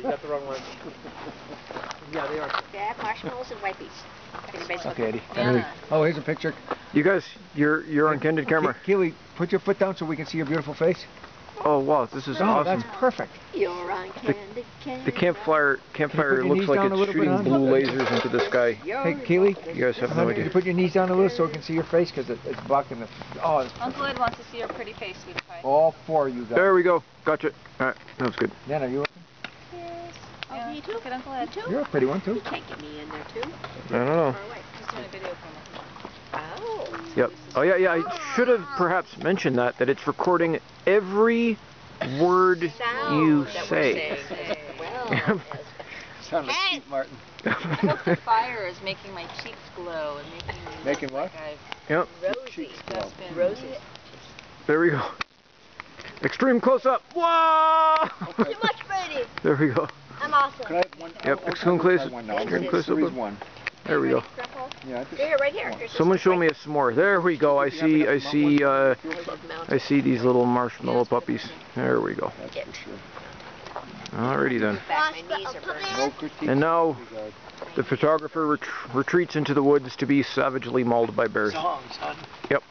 You got the wrong one. Yeah, they are. They have marshmallows and wipies. Okay, Eddie. Yeah. Oh, here's a picture. You guys, you're on candid camera. Keely, put your foot down so we can see your beautiful face. Oh wow, this is awesome. That's perfect. You're on candid camera. The campfire looks like it's shooting blue lasers into the sky. Hey, Keely, you guys have no idea. Can you put your knees down a little so we can see your face because it's blocking the. Oh. Uncle Ed wants to see your pretty face, sweet pie. All four of you guys. There we go. Gotcha. All right, that was good. Nana, you? Yes. Oh, Yeah, me too. look at Uncle Ed. You're a pretty one too. You can't get me in there too. I don't know. He's doing a video camera. Oh. Yep. Oh yeah, yeah. I should have perhaps mentioned that it's recording every word you say. Well, Sound like Steve Martin. I hope the fire is making my cheeks glow and making me what? Like I've Yep. rosy. just been Rosy. There we go. Extreme close up. Whoa! Too much, Brady. There we go. I'm awesome. Can I have one? Yep. Extreme close. Extreme close up. One. There we go. Yeah. Here, right here. Someone show me a s'more. There we go. I see these little marshmallow puppies. There we go. Alrighty then. And now the photographer retreats into the woods to be savagely mauled by bears. Yep.